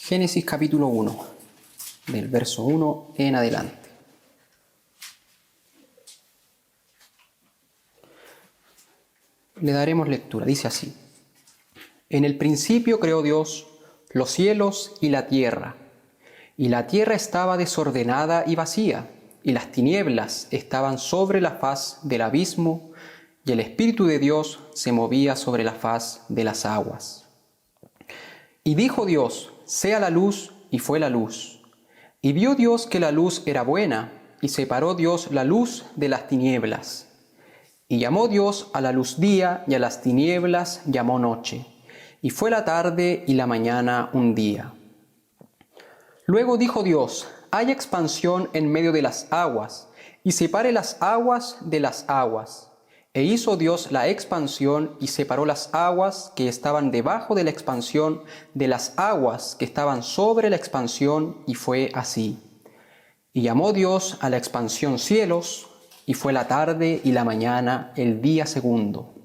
Génesis capítulo 1, del verso 1 en adelante. Le daremos lectura, dice así: En el principio creó Dios los cielos y la tierra estaba desordenada y vacía, y las tinieblas estaban sobre la faz del abismo, y el Espíritu de Dios se movía sobre la faz de las aguas. Y dijo Dios: sea la luz, y fue la luz. Y vio Dios que la luz era buena, y separó Dios la luz de las tinieblas. Y llamó Dios a la luz día, y a las tinieblas llamó noche. Y fue la tarde y la mañana un día. Luego dijo Dios: haya expansión en medio de las aguas, y separe las aguas de las aguas. E hizo Dios la expansión, y separó las aguas que estaban debajo de la expansión de las aguas que estaban sobre la expansión, y fue así. Y llamó Dios a la expansión cielos, y fue la tarde y la mañana el día segundo.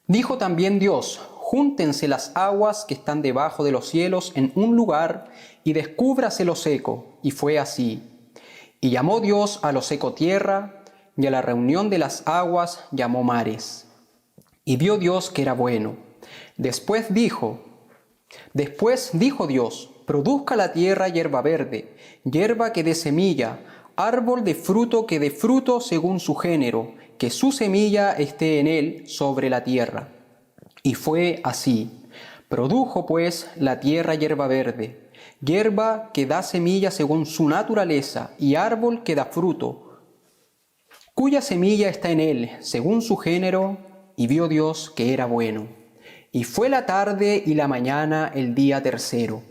Dijo también Dios: júntense las aguas que están debajo de los cielos en un lugar, y descúbrase lo seco, y fue así. Y llamó Dios a lo seco tierra, y a la reunión de las aguas llamó mares. Y vio Dios que era bueno. Después dijo Dios: produzca la tierra hierba verde, hierba que dé semilla, árbol de fruto que dé fruto según su género, que su semilla esté en él sobre la tierra. Y fue así. Produjo pues la tierra hierba verde, hierba que da semilla según su naturaleza, y árbol que da fruto, cuya semilla está en él, según su género, y vio Dios que era bueno. Y fue la tarde y la mañana el día tercero.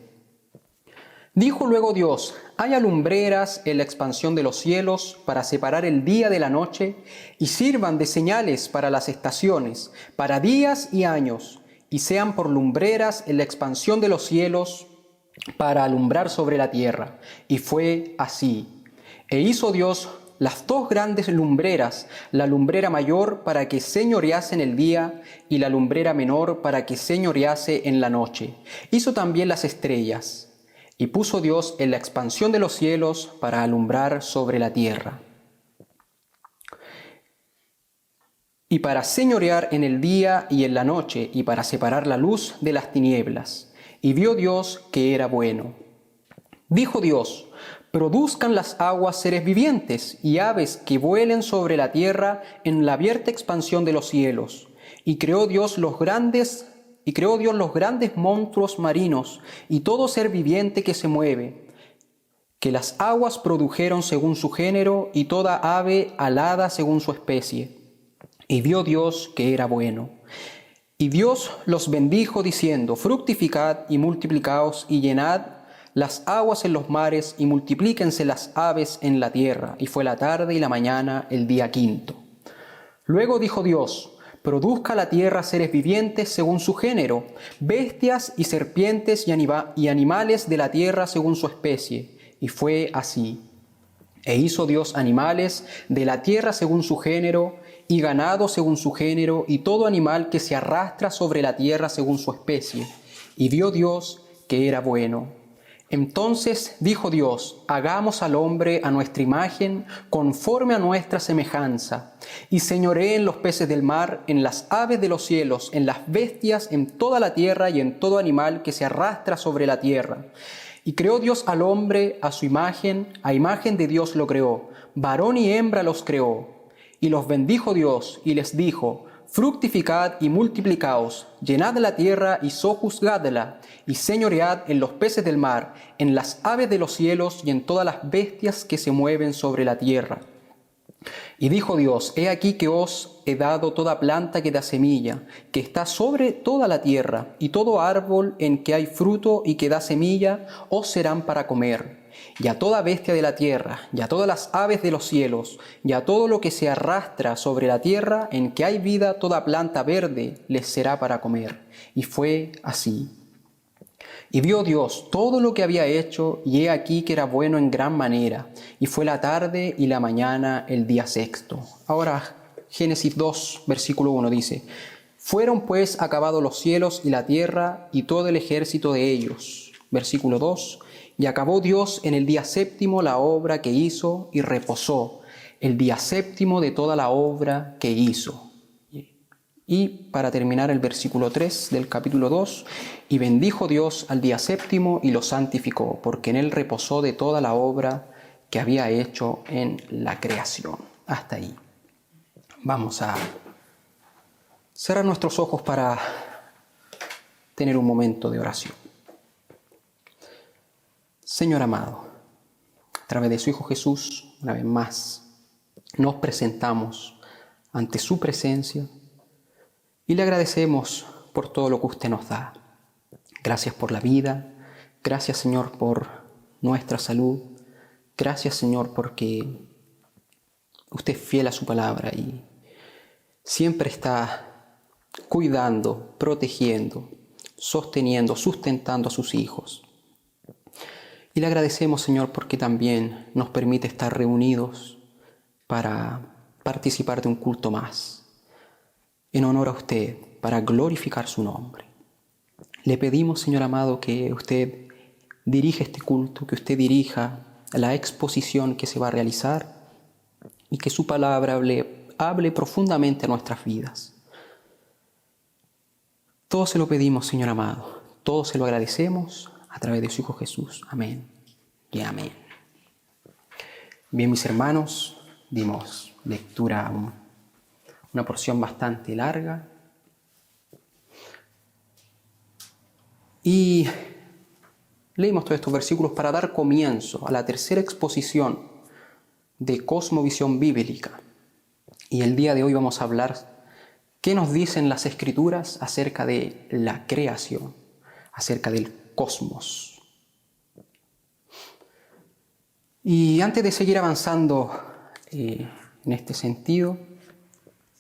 Dijo luego Dios: haya lumbreras en la expansión de los cielos para separar el día de la noche, y sirvan de señales para las estaciones, para días y años, y sean por lumbreras en la expansión de los cielos para alumbrar sobre la tierra. Y fue así. E hizo Dios las dos grandes lumbreras, la lumbrera mayor para que señorease en el día, y la lumbrera menor para que señorease en la noche. Hizo también las estrellas. Y puso Dios en la expansión de los cielos para alumbrar sobre la tierra, y para señorear en el día y en la noche, y para separar la luz de las tinieblas. Y vio Dios que era bueno. Dijo Dios: produzcan las aguas seres vivientes, y aves que vuelen sobre la tierra en la abierta expansión de los cielos. Y creó Dios los grandes monstruos marinos, y todo ser viviente que se mueve, que las aguas produjeron según su género, y toda ave alada según su especie. Y vio Dios que era bueno. Y Dios los bendijo diciendo: fructificad y multiplicaos, y llenad las aguas en los mares, y multiplíquense las aves en la tierra. Y fue la tarde y la mañana el día quinto. Luego dijo Dios: produzca la tierra seres vivientes según su género, bestias y serpientes y animales de la tierra según su especie. Y fue así. E hizo Dios animales de la tierra según su género, y ganado según su género, y todo animal que se arrastra sobre la tierra según su especie. Y vio Dios que era bueno. Entonces dijo Dios: hagamos al hombre a nuestra imagen, conforme a nuestra semejanza, y señoree en los peces del mar, en las aves de los cielos, en las bestias, en toda la tierra, y en todo animal que se arrastra sobre la tierra. Y creó Dios al hombre a su imagen, a imagen de Dios lo creó, varón y hembra los creó. Y los bendijo Dios, y les dijo: fructificad y multiplicaos, llenad la tierra y sojuzgadla, y señoread en los peces del mar, en las aves de los cielos, y en todas las bestias que se mueven sobre la tierra. Y dijo Dios: he aquí que os he dado toda planta que da semilla, que está sobre toda la tierra, y todo árbol en que hay fruto y que da semilla, os serán para comer. Y a toda bestia de la tierra, y a todas las aves de los cielos, y a todo lo que se arrastra sobre la tierra, en que hay vida, toda planta verde les será para comer. Y fue así. Y vio Dios todo lo que había hecho, y he aquí que era bueno en gran manera. Y fue la tarde y la mañana el día sexto. Ahora Génesis 2, versículo 1 dice: fueron pues acabados los cielos y la tierra y todo el ejército de ellos. Versículo 2. Y acabó Dios en el día séptimo la obra que hizo y reposó el día séptimo de toda la obra que hizo. Y para terminar el versículo 3 del capítulo 2, y bendijo Dios al día séptimo y lo santificó, porque en él reposó de toda la obra que había hecho en la creación. Hasta ahí. Vamos a cerrar nuestros ojos para tener un momento de oración. Señor amado, a través de su Hijo Jesús, una vez más, nos presentamos ante su presencia y le agradecemos por todo lo que usted nos da. Gracias por la vida, gracias Señor por nuestra salud, gracias Señor porque usted es fiel a su palabra y siempre está cuidando, protegiendo, sosteniendo, sustentando a sus hijos. Y le agradecemos Señor porque también nos permite estar reunidos para participar de un culto más, en honor a usted, para glorificar su nombre. Le pedimos, Señor amado, que usted dirija este culto, que usted dirija la exposición que se va a realizar y que su palabra hable profundamente a nuestras vidas. Todo se lo pedimos, Señor amado, todo se lo agradecemos a través de su Hijo Jesús. Amén y amén. Bien, mis hermanos, dimos lectura a una porción bastante larga. Y leímos todos estos versículos para dar comienzo a la tercera exposición de cosmovisión bíblica. Y el día de hoy vamos a hablar qué nos dicen las Escrituras acerca de la creación, acerca del cosmos. Y antes de seguir avanzando en este sentido,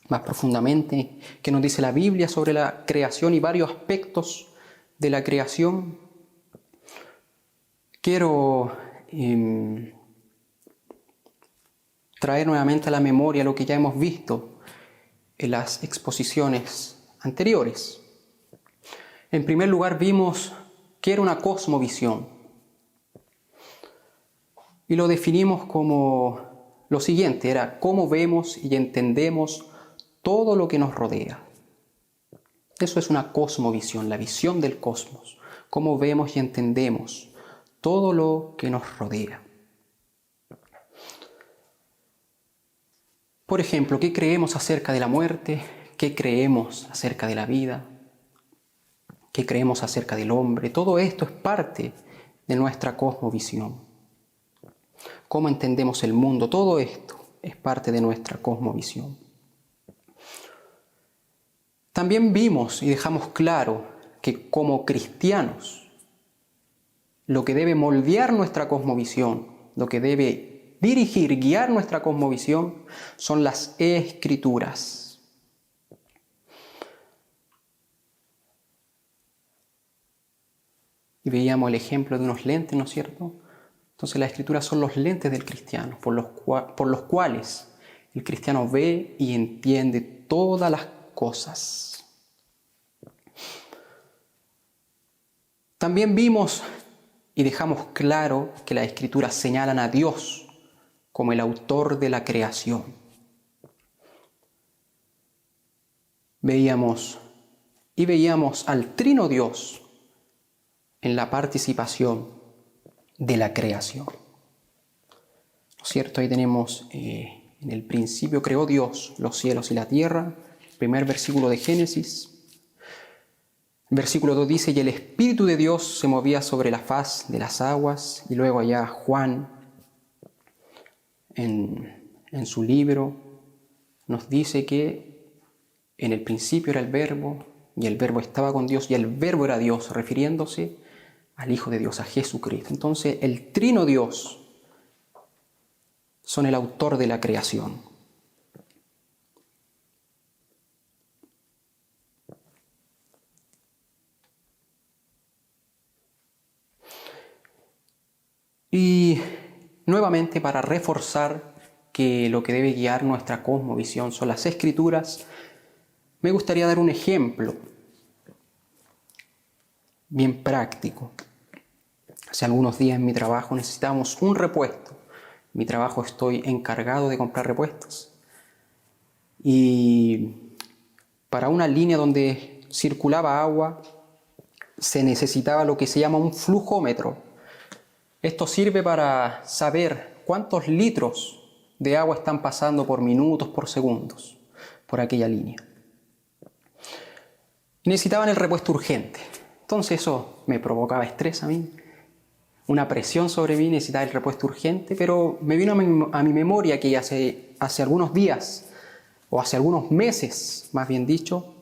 más profundamente, qué nos dice la Biblia sobre la creación y varios aspectos de la creación, quiero traer nuevamente a la memoria lo que ya hemos visto en las exposiciones anteriores. En primer lugar, vimos que era una cosmovisión y lo definimos como lo siguiente: era cómo vemos y entendemos todo lo que nos rodea. Eso es una cosmovisión, la visión del cosmos, cómo vemos y entendemos todo lo que nos rodea. Por ejemplo, ¿qué creemos acerca de la muerte? ¿Qué creemos acerca de la vida? ¿Qué creemos acerca del hombre? Todo esto es parte de nuestra cosmovisión. ¿Cómo entendemos el mundo? Todo esto es parte de nuestra cosmovisión. También vimos y dejamos claro que como cristianos, lo que debe moldear nuestra cosmovisión, lo que debe dirigir, guiar nuestra cosmovisión, son las Escrituras. Y veíamos el ejemplo de unos lentes, ¿no es cierto? Entonces las Escrituras son los lentes del cristiano, por los cuales el cristiano ve y entiende todas las cosas. También vimos y dejamos claro que las Escrituras señalan a Dios como el autor de la creación. Veíamos al Trino Dios en la participación de la creación. ¿No es cierto? Ahí tenemos, en el principio creó Dios los cielos y la tierra, primer versículo de Génesis. El versículo 2 dice: y el Espíritu de Dios se movía sobre la faz de las aguas. Y luego allá Juan, en su libro, nos dice que en el principio era el Verbo, y el Verbo estaba con Dios, y el Verbo era Dios, refiriéndose al Hijo de Dios, a Jesucristo. Entonces, el Trino Dios son el autor de la creación. Y nuevamente, para reforzar que lo que debe guiar nuestra cosmovisión son las Escrituras, me gustaría dar un ejemplo bien práctico. Hace algunos días en mi trabajo necesitábamos un repuesto. En mi trabajo estoy encargado de comprar repuestos. Y para una línea donde circulaba agua se necesitaba lo que se llama un flujómetro. Esto sirve para saber cuántos litros de agua están pasando por minutos, por segundos, por aquella línea. Necesitaban el repuesto urgente. Entonces eso me provocaba estrés a mí, una presión sobre mí, necesitaba el repuesto urgente, pero me vino a mi memoria que hace algunos días, o hace algunos meses, más bien dicho,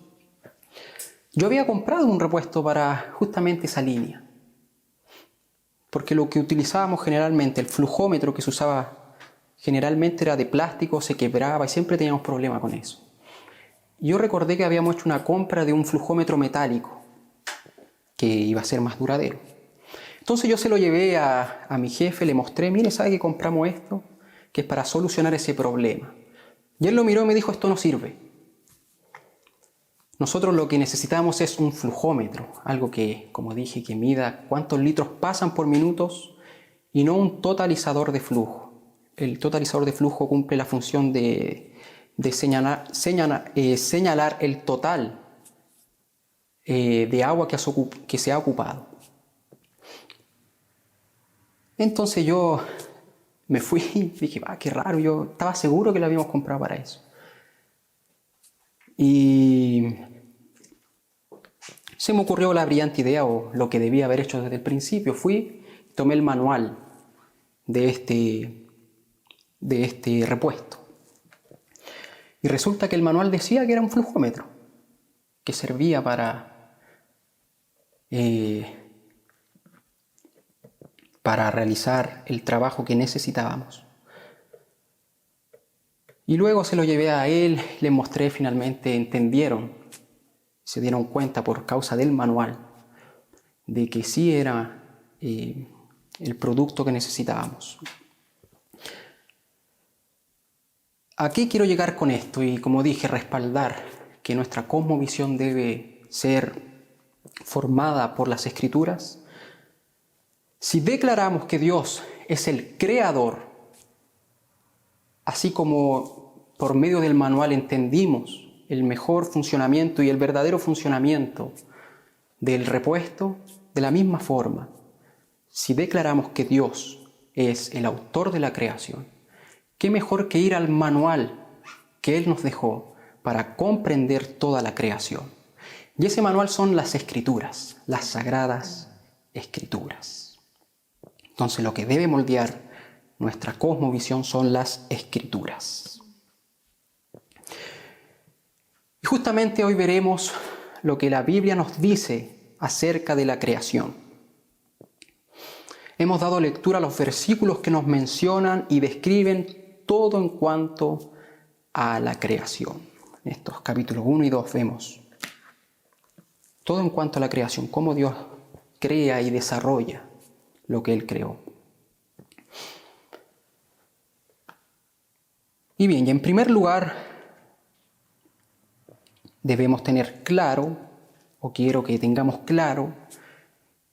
yo había comprado un repuesto para justamente esa línea. Porque lo que utilizábamos generalmente, el flujómetro que se usaba generalmente era de plástico, se quebraba y siempre teníamos problemas con eso. Yo recordé que habíamos hecho una compra de un flujómetro metálico que iba a ser más duradero. Entonces yo se lo llevé a mi jefe, le mostré, mire, ¿sabe que compramos esto? Que es para solucionar ese problema. Y él lo miró y me dijo, esto no sirve. Nosotros lo que necesitamos es un flujómetro, algo que, como dije, que mida cuántos litros pasan por minutos y no un totalizador de flujo. El totalizador de flujo cumple la función de señalar el total de agua que se ha ocupado. Entonces yo me fui y dije, qué raro, yo estaba seguro que lo habíamos comprado para eso. Y se me ocurrió la brillante idea, o lo que debía haber hecho desde el principio. Fui, tomé el manual de este repuesto. Y resulta que el manual decía que era un flujómetro, que servía para realizar el trabajo que necesitábamos. Y luego se lo llevé a él, les mostré, finalmente entendieron, se dieron cuenta por causa del manual de que sí era el producto que necesitábamos. ¿A qué quiero llegar con esto? Y como dije, respaldar que nuestra cosmovisión debe ser formada por las Escrituras. Si declaramos que Dios es el creador, así como por medio del manual entendimos el mejor funcionamiento y el verdadero funcionamiento del repuesto, de la misma forma, si declaramos que Dios es el autor de la creación, ¿qué mejor que ir al manual que Él nos dejó para comprender toda la creación? Y ese manual son las Escrituras, las Sagradas Escrituras. Entonces lo que debe moldear nuestra cosmovisión son las Escrituras. Y justamente hoy veremos lo que la Biblia nos dice acerca de la creación. Hemos dado lectura a los versículos que nos mencionan y describen todo en cuanto a la creación. En estos capítulos 1 y 2 vemos todo en cuanto a la creación, cómo Dios crea y desarrolla lo que Él creó. Y bien, y en primer lugar, debemos tener claro, o quiero que tengamos claro,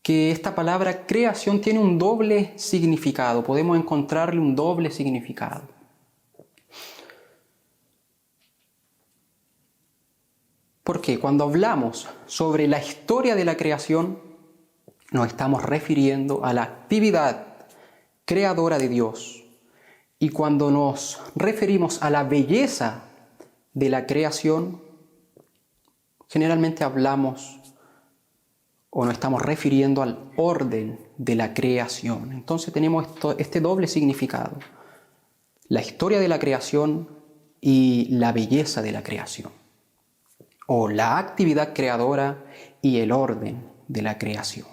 que esta palabra creación tiene un doble significado. Podemos encontrarle un doble significado. Porque cuando hablamos sobre la historia de la creación, nos estamos refiriendo a la actividad creadora de Dios. Y cuando nos referimos a la belleza de la creación, generalmente hablamos o nos estamos refiriendo al orden de la creación. Entonces tenemos este doble significado: la historia de la creación y la belleza de la creación, o la actividad creadora y el orden de la creación.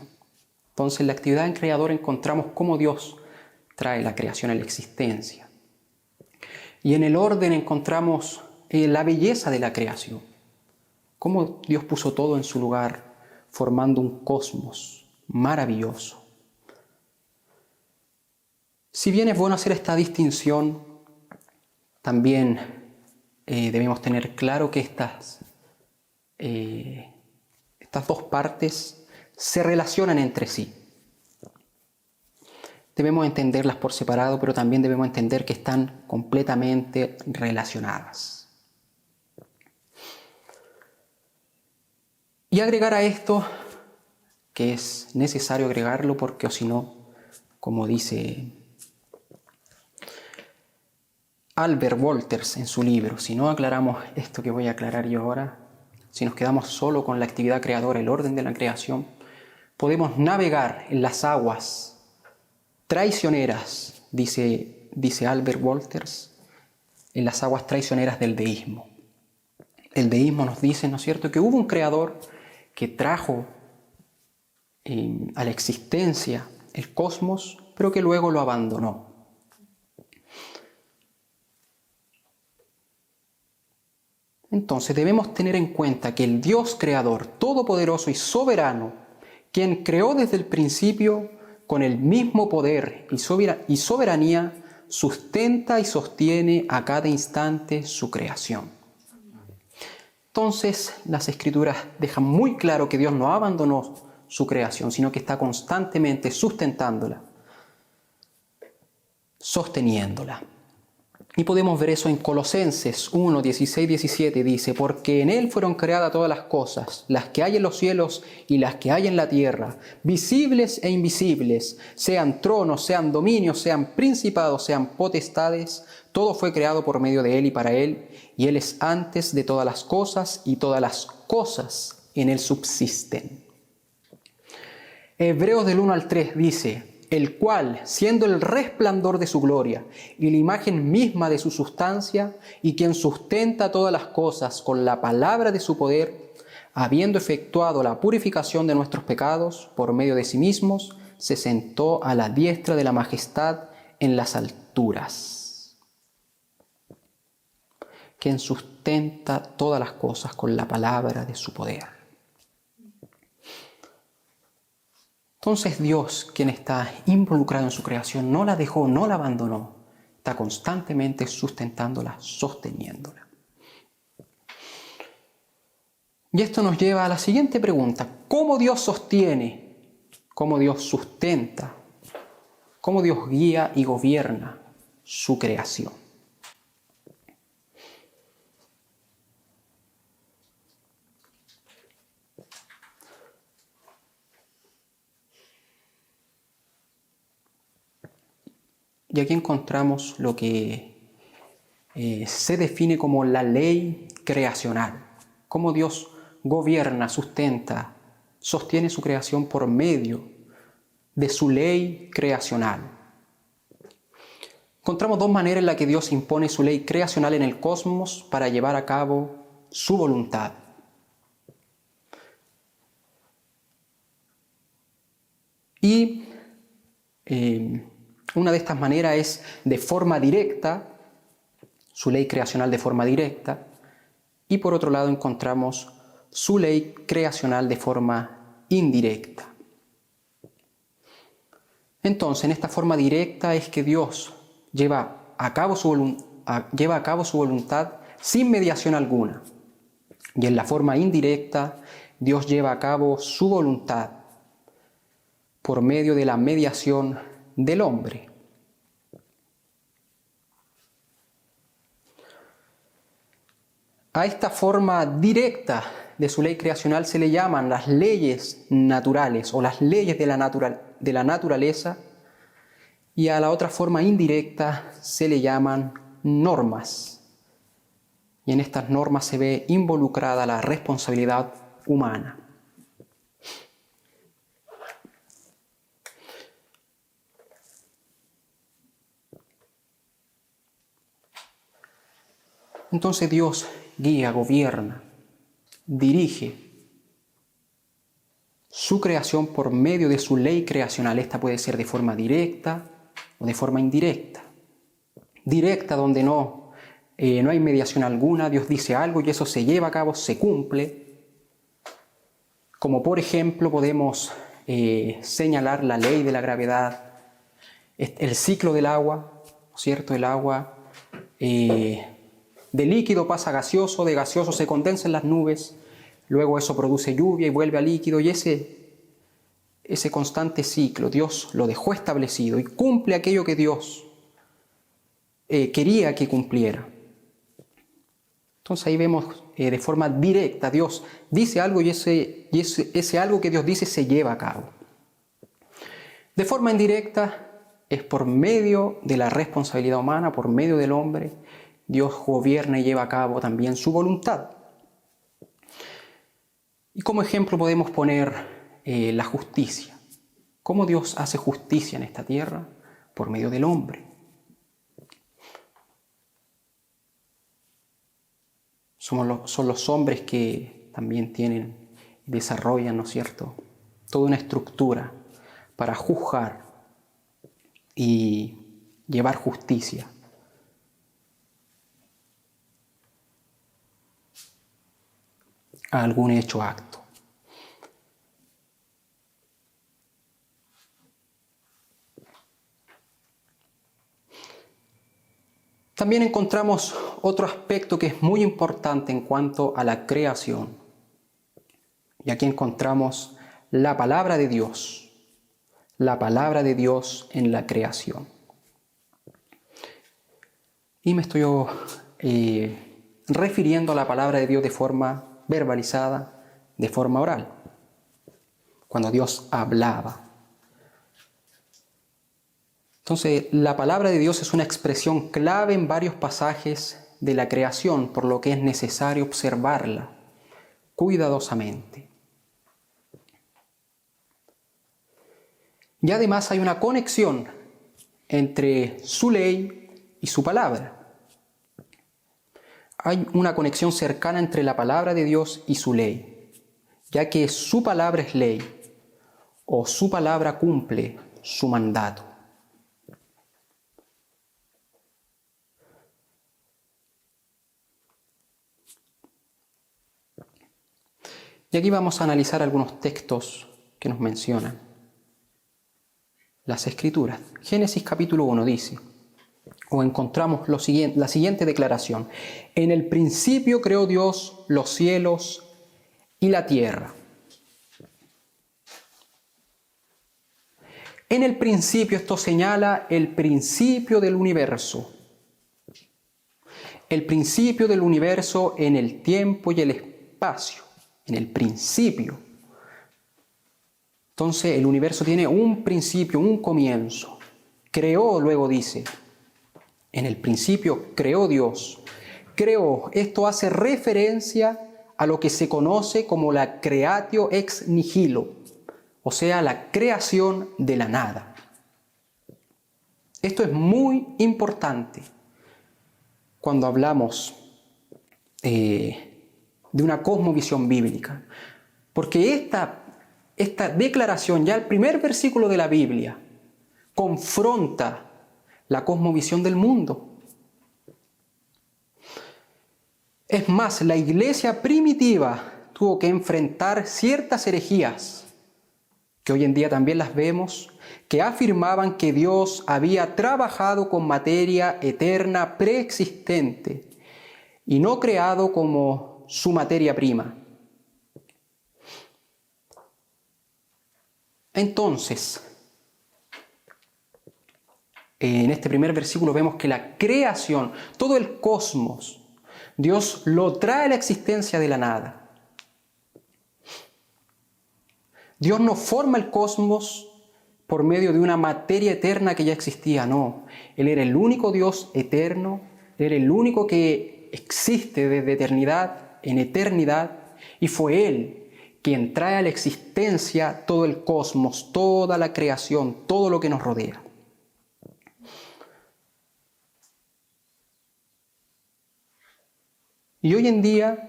Entonces en la actividad creadora encontramos cómo Dios trae la creación a la existencia. Y en el orden encontramos la belleza de la creación, cómo Dios puso todo en su lugar, formando un cosmos maravilloso. Si bien es bueno hacer esta distinción, también debemos tener claro que estas dos partes se relacionan entre sí. debemos entenderlas por separado, pero también debemos entender que están completamente relacionadas. Y agregar a esto, que es necesario agregarlo porque o si no, como dice Albert Wolters en su libro, si no aclaramos esto que voy a aclarar yo ahora, si nos quedamos solo con la actividad creadora, el orden de la creación, podemos navegar en las aguas traicioneras, dice Albert Wolters, en las aguas traicioneras del deísmo. El deísmo nos dice, ¿no es cierto?, que hubo un creador que trajo a la existencia el cosmos, pero que luego lo abandonó. Entonces debemos tener en cuenta que el Dios creador, todopoderoso y soberano, quien creó desde el principio con el mismo poder y soberanía, sustenta y sostiene a cada instante su creación. Entonces, las Escrituras dejan muy claro que Dios no abandonó su creación, sino que está constantemente sustentándola, sosteniéndola. Y podemos ver eso en Colosenses 1, 16, 17, dice, porque en Él fueron creadas todas las cosas, las que hay en los cielos y las que hay en la tierra, visibles e invisibles, sean tronos, sean dominios, sean principados, sean potestades, todo fue creado por medio de Él y para Él, y Él es antes de todas las cosas, y todas las cosas en Él subsisten. Hebreos del 1 al 3 dice, el cual, siendo el resplandor de su gloria y la imagen misma de su sustancia, y quien sustenta todas las cosas con la palabra de su poder, habiendo efectuado la purificación de nuestros pecados por medio de sí mismos, se sentó a la diestra de la majestad en las alturas. Quien sustenta todas las cosas con la palabra de su poder. Entonces Dios, quien está involucrado en su creación, no la dejó, no la abandonó. Está constantemente sustentándola, sosteniéndola. Y esto nos lleva a la siguiente pregunta. ¿Cómo Dios sostiene? ¿Cómo Dios sustenta? ¿Cómo Dios guía y gobierna su creación? Y aquí encontramos lo que se define como la ley creacional. Cómo Dios gobierna, sustenta, sostiene su creación por medio de su ley creacional. Encontramos dos maneras en las que Dios impone su ley creacional en el cosmos para llevar a cabo su voluntad. Y una de estas maneras es de forma directa, su ley creacional de forma directa, y por otro lado encontramos su ley creacional de forma indirecta. Entonces, en esta forma directa es que Dios lleva a cabo su voluntad sin mediación alguna. Y en la forma indirecta, Dios lleva a cabo su voluntad por medio de la mediación del hombre. A esta forma directa de su ley creacional se le llaman las leyes naturales o las leyes de la naturaleza, y a la otra forma indirecta se le llaman normas. Y en estas normas se ve involucrada la responsabilidad humana. Entonces Dios guía, gobierna, dirige su creación por medio de su ley creacional. Esta puede ser de forma directa o de forma indirecta. Directa, donde no hay mediación alguna, Dios dice algo y eso se lleva a cabo, se cumple. Como por ejemplo podemos señalar la ley de la gravedad, el ciclo del agua, ¿cierto? El agua de líquido pasa a gaseoso, de gaseoso se condensa en las nubes, luego eso produce lluvia y vuelve a líquido, y ese ese constante ciclo. Dios lo dejó establecido y cumple aquello que Dios quería que cumpliera. Entonces ahí vemos de forma directa, Dios dice algo y ese algo que Dios dice se lleva a cabo. De forma indirecta es por medio de la responsabilidad humana, por medio del hombre, Dios gobierna y lleva a cabo también su voluntad. Y como ejemplo podemos poner la justicia. ¿Cómo Dios hace justicia en esta tierra? Por medio del hombre. Son los hombres que también desarrollan, ¿no es cierto?, toda una estructura para juzgar y llevar justicia. A algún hecho o acto. También encontramos otro aspecto que es muy importante en cuanto a la creación. Y aquí encontramos la palabra de Dios. La palabra de Dios en la creación. Y me estoy refiriendo a la palabra de Dios de forma verbalizada, de forma oral. Cuando Dios hablaba. Entonces, la palabra de Dios es una expresión clave en varios pasajes de la creación, por lo que es necesario observarla cuidadosamente. Y además hay una conexión entre su ley y su palabra. Hay una conexión cercana entre la palabra de Dios y su ley, ya que su palabra es ley, o su palabra cumple su mandato. Y aquí vamos a analizar algunos textos que nos mencionan las Escrituras. Génesis capítulo 1 dice, o encontramos la siguiente declaración: en el principio creó Dios los cielos y la tierra. En el principio, esto señala el principio del universo. El principio del universo en el tiempo y el espacio. En el principio. Entonces el universo tiene un principio, un comienzo. Creó, luego dice, en el principio creó Dios. Creó, esto hace referencia a lo que se conoce como la creatio ex nihilo, o sea, la creación de la nada. Esto es muy importante cuando hablamos de una cosmovisión bíblica. Porque esta declaración, ya el primer versículo de la Biblia, confronta la cosmovisión del mundo. Es más, la iglesia primitiva tuvo que enfrentar ciertas herejías, que hoy en día también las vemos, que afirmaban que Dios había trabajado con materia eterna preexistente y no creado como su materia prima. Entonces, en este primer versículo vemos que la creación, todo el cosmos, Dios lo trae a la existencia de la nada. Dios no forma el cosmos por medio de una materia eterna que ya existía, no. Él era el único Dios eterno, Él era el único que existe desde eternidad en eternidad, y fue Él quien trae a la existencia todo el cosmos, toda la creación, todo lo que nos rodea. Y hoy en día,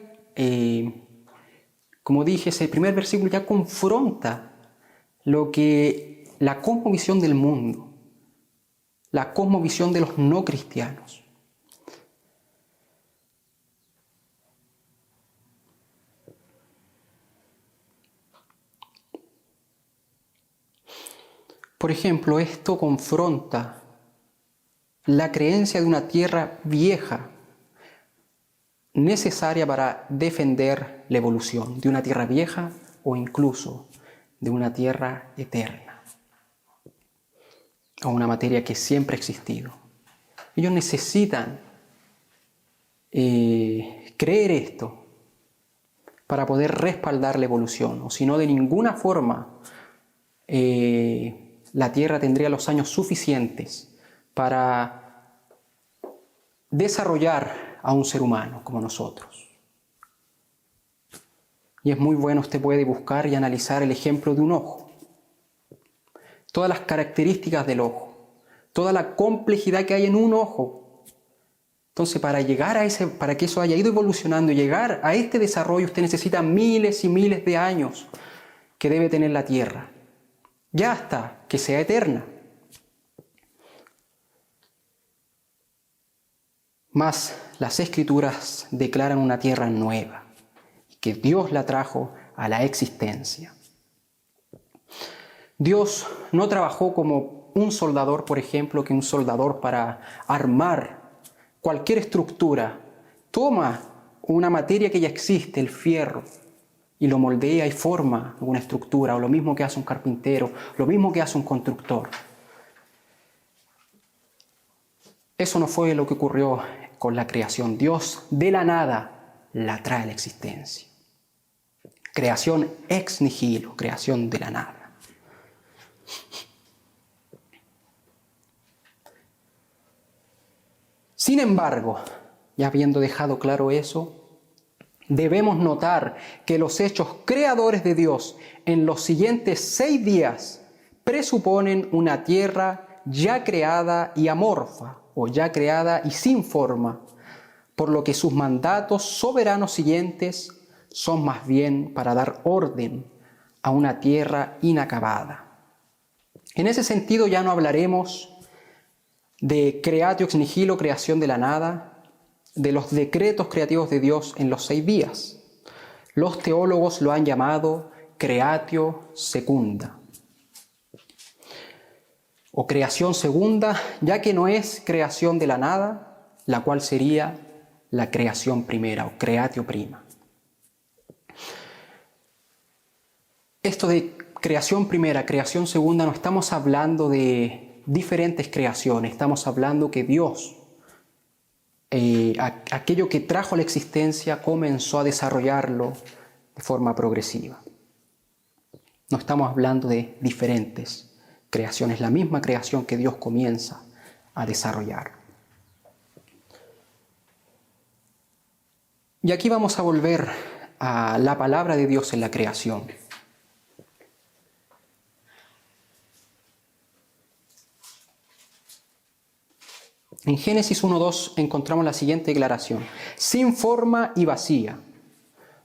como dije, ese primer versículo ya confronta la cosmovisión del mundo, la cosmovisión de los no cristianos. Por ejemplo, esto confronta la creencia de una tierra vieja, necesaria para defender la evolución, de una tierra vieja o incluso de una tierra eterna, a una materia que siempre ha existido. Ellos necesitan creer esto para poder respaldar la evolución, o si no, de ninguna forma la Tierra tendría los años suficientes para desarrollar a un ser humano como nosotros. Y es muy bueno, usted puede buscar y analizar el ejemplo de un ojo. Todas las características del ojo, toda la complejidad que hay en un ojo. Entonces, para que eso haya ido evolucionando y llegar a este desarrollo, usted necesita miles y miles de años que debe tener la Tierra, ya hasta que sea eterna. Mas las Escrituras declaran una tierra nueva, que Dios la trajo a la existencia. Dios no trabajó como un soldador, por ejemplo, que un soldador para armar cualquier estructura. Toma una materia que ya existe, el fierro, y lo moldea y forma una estructura, o lo mismo que hace un carpintero, lo mismo que hace un constructor. Eso no fue lo que ocurrió con la creación. Dios de la nada la trae a la existencia. Creación ex nihilo, creación de la nada. Sin embargo, ya habiendo dejado claro eso, debemos notar que los hechos creadores de Dios en los siguientes 6 días presuponen una tierra ya creada y amorfa, o ya creada y sin forma, por lo que sus mandatos soberanos siguientes son más bien para dar orden a una tierra inacabada. En ese sentido ya no hablaremos de creatio ex nihilo, creación de la nada, de los decretos creativos de Dios en los 6 días. Los teólogos lo han llamado creatio secunda, o creación segunda, ya que no es creación de la nada, la cual sería la creación primera, o creatio prima. Esto de creación primera, creación segunda, no estamos hablando de diferentes creaciones, estamos hablando que Dios, aquello que trajo a la existencia, comenzó a desarrollarlo de forma progresiva. No estamos hablando de diferentes creaciones, la misma creación que Dios comienza a desarrollar. Y aquí vamos a volver a la palabra de Dios en la creación. En Génesis 1:2 encontramos la siguiente declaración: sin forma y vacía,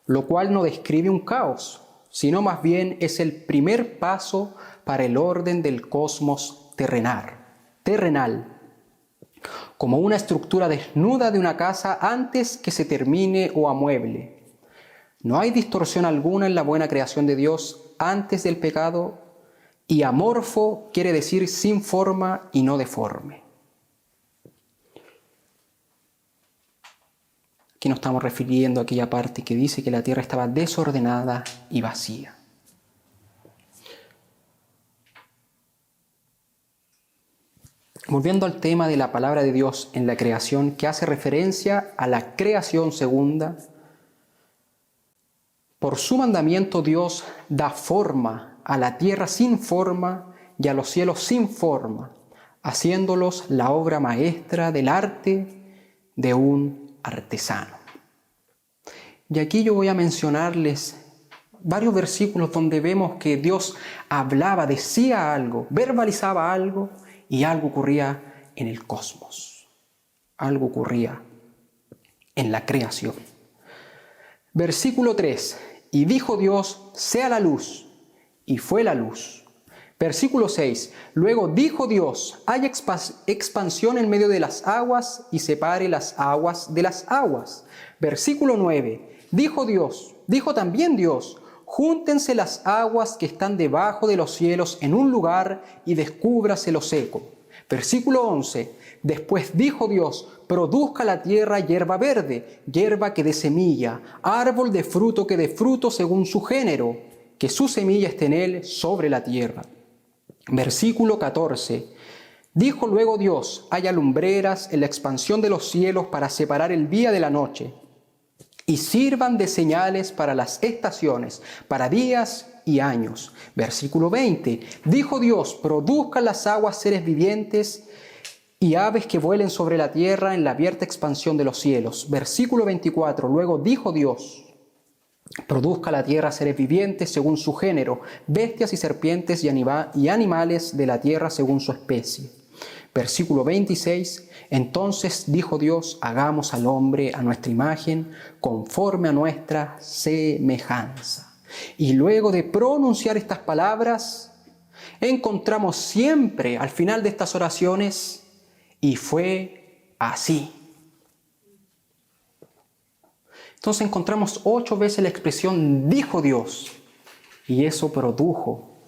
lo cual no describe un caos, sino más bien es el primer paso para el orden del cosmos terrenal, como una estructura desnuda de una casa antes que se termine o amueble. No hay distorsión alguna en la buena creación de Dios antes del pecado, y amorfo quiere decir sin forma y no deforme. Aquí nos estamos refiriendo a aquella parte que dice que la tierra estaba desordenada y vacía. Volviendo al tema de la palabra de Dios en la creación, que hace referencia a la creación segunda, por su mandamiento Dios da forma a la tierra sin forma y a los cielos sin forma, haciéndolos la obra maestra del arte de un artesano. Y aquí yo voy a mencionarles varios versículos donde vemos que Dios hablaba, decía algo, verbalizaba algo, y algo ocurría en el cosmos. Algo ocurría en la creación. Versículo 3. Y dijo Dios, sea la luz, y fue la luz. Versículo 6. Luego dijo Dios, haya expansión en medio de las aguas, y separe las aguas de las aguas. Versículo 9. Dijo también Dios, júntense las aguas que están debajo de los cielos en un lugar y descúbrase lo seco. Versículo 11. Después dijo Dios, produzca la tierra hierba verde, hierba que dé semilla, árbol de fruto que dé fruto según su género, que su semilla esté en él sobre la tierra. Versículo 14. Dijo luego Dios: haya lumbreras en la expansión de los cielos para separar el día de la noche, y sirvan de señales para las estaciones, para días y años. Versículo 20. Dijo Dios: produzcan las aguas seres vivientes y aves que vuelen sobre la tierra en la abierta expansión de los cielos. Versículo 24. Luego dijo Dios: produzca la tierra seres vivientes según su género, bestias y serpientes y animales de la tierra según su especie. Versículo 26. Entonces dijo Dios: hagamos al hombre a nuestra imagen, conforme a nuestra semejanza. Y luego de pronunciar estas palabras, encontramos siempre al final de estas oraciones: y fue así. Entonces encontramos 8 veces la expresión dijo Dios, y eso produjo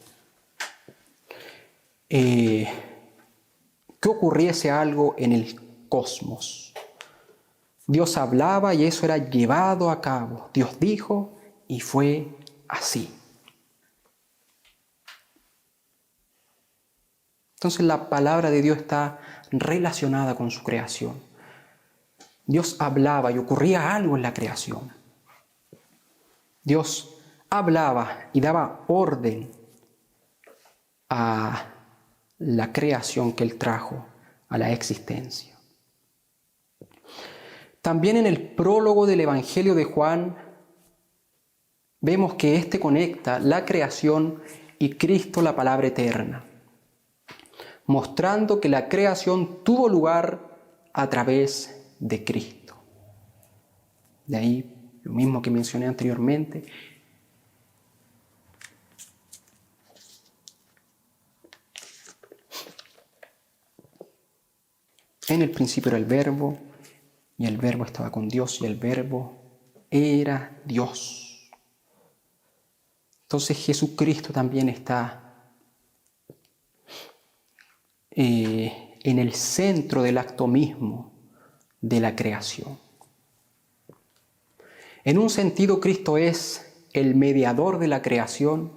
que ocurriese algo en el cosmos. Dios hablaba y eso era llevado a cabo. Dios dijo y fue así. Entonces la palabra de Dios está relacionada con su creación. Dios hablaba y ocurría algo en la creación. Dios hablaba y daba orden a la creación que Él trajo a la existencia. También en el prólogo del Evangelio de Juan vemos que éste conecta la creación y Cristo, la palabra eterna, mostrando que la creación tuvo lugar a través de Cristo. De ahí lo mismo que mencioné anteriormente. En el principio era el Verbo, y el Verbo estaba con Dios, y el Verbo era Dios. Entonces Jesucristo también está en el centro del acto mismo de la creación. En un sentido, Cristo es el mediador de la creación,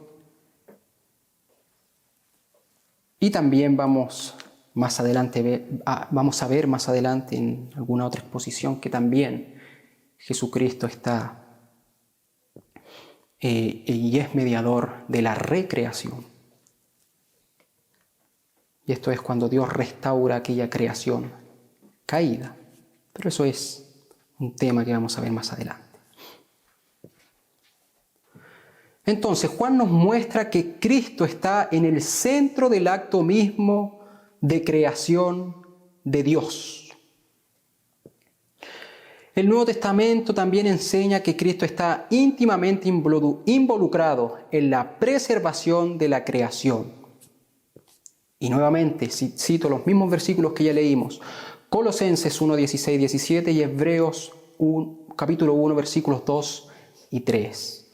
y también vamos a ver más adelante en alguna otra exposición que también Jesucristo está y es mediador de la recreación. Y esto es cuando Dios restaura aquella creación caída. Pero eso es un tema que vamos a ver más adelante. Entonces, Juan nos muestra que Cristo está en el centro del acto mismo de creación de Dios. El Nuevo Testamento también enseña que Cristo está íntimamente involucrado en la preservación de la creación. Y nuevamente cito los mismos versículos que ya leímos: Colosenses 1, 16, 17 y Hebreos capítulo 1, versículos 2 y 3.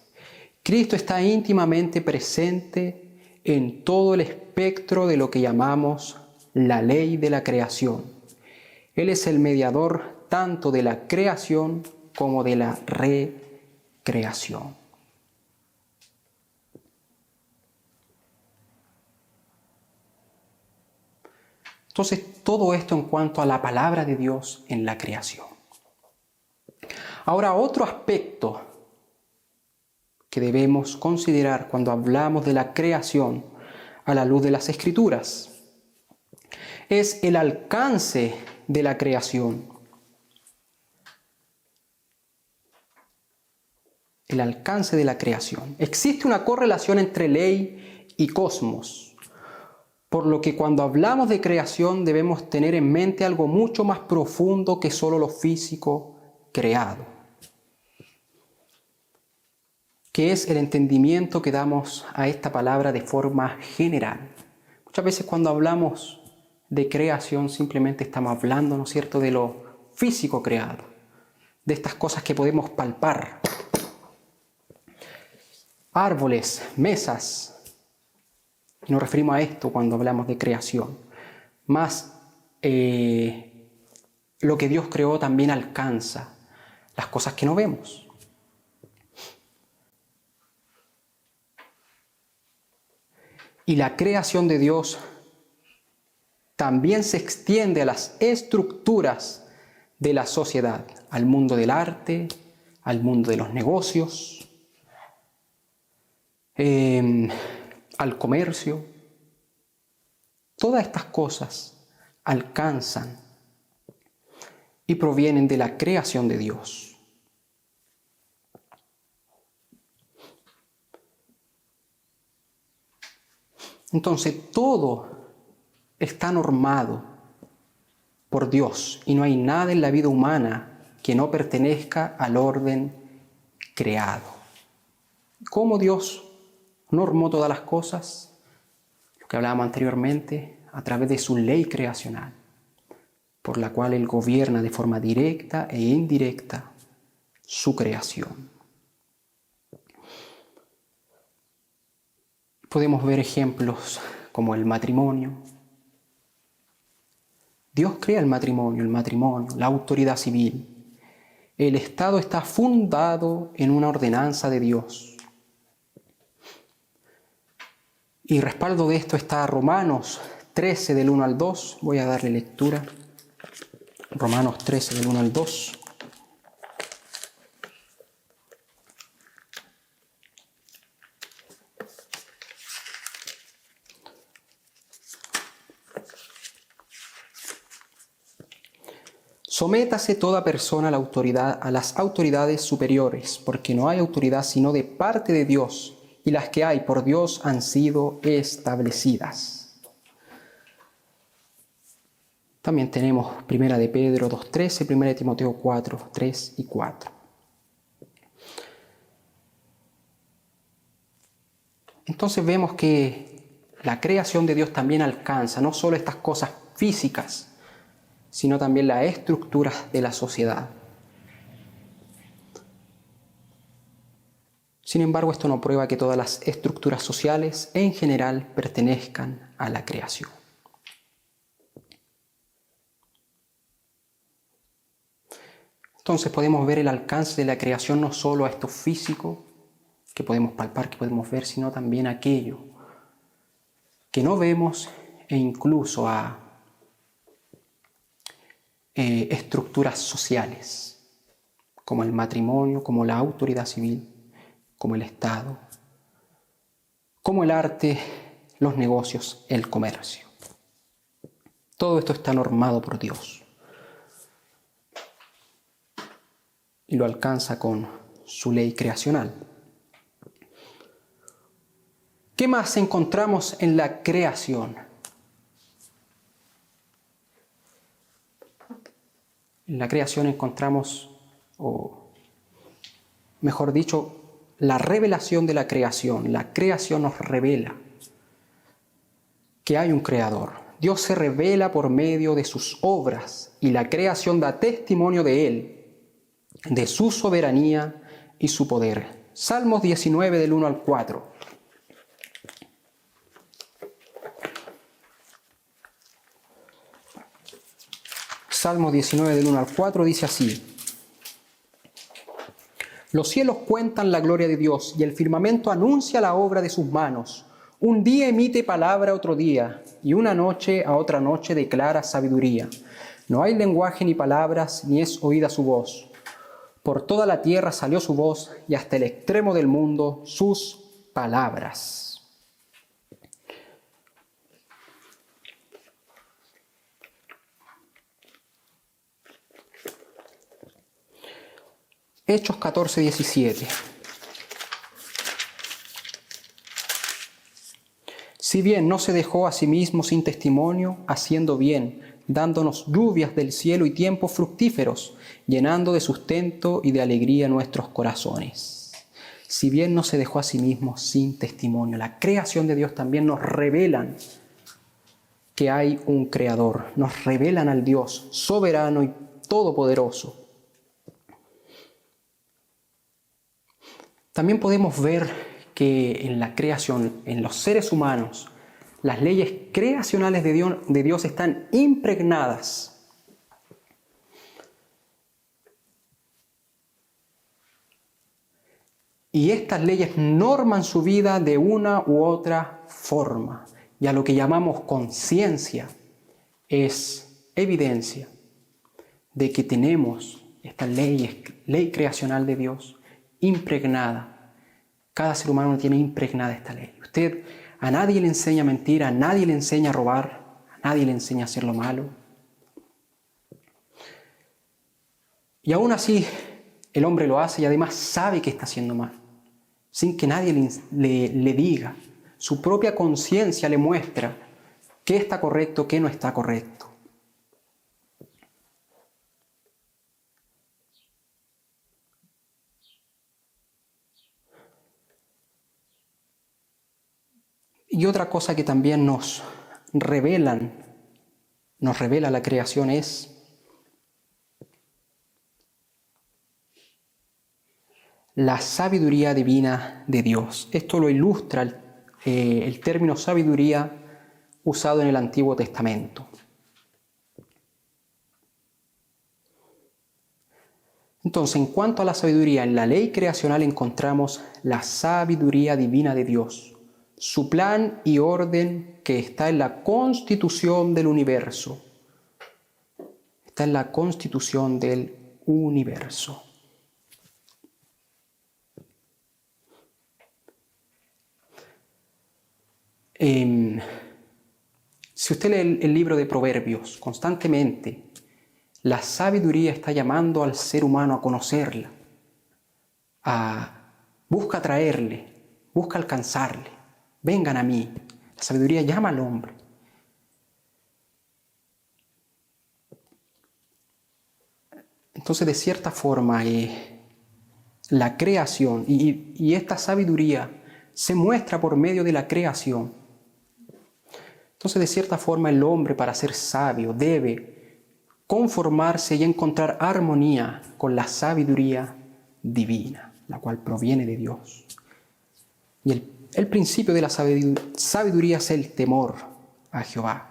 Cristo está íntimamente presente en todo el espectro de lo que llamamos la ley de la creación. Él es el mediador tanto de la creación como de la recreación. Entonces, todo esto en cuanto a la palabra de Dios en la creación. Ahora, otro aspecto que debemos considerar cuando hablamos de la creación a la luz de las Escrituras es el alcance de la creación. El alcance de la creación. Existe una correlación entre ley y cosmos, por lo que cuando hablamos de creación debemos tener en mente algo mucho más profundo que solo lo físico creado, que es el entendimiento que damos a esta palabra de forma general. Muchas veces cuando hablamos de creación simplemente estamos hablando, ¿no es cierto?, de lo físico creado, de estas cosas que podemos palpar. Árboles, mesas. Nos referimos a esto cuando hablamos de creación. Más lo que Dios creó también alcanza las cosas que no vemos. Y la creación de Dios también se extiende a las estructuras de la sociedad, al mundo del arte, al mundo de los negocios, al comercio. Todas estas cosas alcanzan y provienen de la creación de Dios. Entonces todo está normado por Dios y no hay nada en la vida humana que no pertenezca al orden creado. ¿Cómo Dios normó todas las cosas? Lo que hablábamos anteriormente, a través de su ley creacional, por la cual Él gobierna de forma directa e indirecta su creación. Podemos ver ejemplos como el matrimonio. Dios crea el matrimonio, la autoridad civil. El Estado está fundado en una ordenanza de Dios. Y respaldo de esto está Romanos 13 del 1 al 2. Voy a darle lectura. Romanos 13 del 1 al 2. Sométase toda persona a las autoridades superiores, porque no hay autoridad sino de parte de Dios, y las que hay por Dios han sido establecidas. También tenemos 1 de Pedro 2:13, 1 de Timoteo 4:3 y 4. Entonces vemos que la creación de Dios también alcanza no solo estas cosas físicas, sino también las estructuras de la sociedad. Sin embargo, esto no prueba que todas las estructuras sociales en general pertenezcan a la creación. Entonces podemos ver el alcance de la creación no solo a esto físico que podemos palpar, que podemos ver, sino también a aquello que no vemos e incluso a estructuras sociales, como el matrimonio, como la autoridad civil, como el Estado, como el arte, los negocios, el comercio. Todo esto está normado por Dios y lo alcanza con su ley creacional. ¿Qué más encontramos en la creación? En la creación encontramos, o mejor dicho, la revelación de la creación. La creación nos revela que hay un creador. Dios se revela por medio de sus obras y la creación da testimonio de Él, de su soberanía y su poder. Salmos 19 del 1 al 4. Salmo 19 del 1 al 4 dice así: Los cielos cuentan la gloria de Dios y el firmamento anuncia la obra de sus manos. Un día emite palabra a otro día y una noche a otra noche declara sabiduría. No hay lenguaje ni palabras, ni es oída su voz. Por toda la tierra salió su voz y hasta el extremo del mundo sus palabras. Hechos 14:17. Si bien no se dejó a sí mismo sin testimonio, haciendo bien, dándonos lluvias del cielo y tiempos fructíferos, llenando de sustento y de alegría nuestros corazones. Si bien no se dejó a sí mismo sin testimonio, la creación de Dios también nos revelan que hay un creador, nos revelan al Dios soberano y todopoderoso. También podemos ver que en la creación, en los seres humanos, las leyes creacionales de Dios están impregnadas. Y estas leyes norman su vida de una u otra forma. Y a lo que llamamos conciencia es evidencia de que tenemos esta ley creacional de Dios impregnada. Cada ser humano tiene impregnada esta ley. Usted a nadie le enseña a mentir, a nadie le enseña a robar, a nadie le enseña a hacer lo malo. Y aún así el hombre lo hace y además sabe que está haciendo mal, sin que nadie le diga. Su propia conciencia le muestra qué está correcto, qué no está correcto. Y otra cosa que también nos revela la creación es la sabiduría divina de Dios. Esto lo ilustra el término sabiduría usado en el Antiguo Testamento. Entonces, en cuanto a la sabiduría, en la ley creacional encontramos la sabiduría divina de Dios, su plan y orden que está en la constitución del universo. Está en la constitución del universo. Si usted lee el libro de Proverbios constantemente, la sabiduría está llamando al ser humano a conocerla, busca atraerle, busca alcanzarle. Vengan a mí. La sabiduría llama al hombre. Entonces, de cierta forma, la creación y esta sabiduría se muestra por medio de la creación. Entonces, de cierta forma, el hombre, para ser sabio, debe conformarse y encontrar armonía con la sabiduría divina, la cual proviene de Dios. Y el principio de la sabiduría es el temor a Jehová.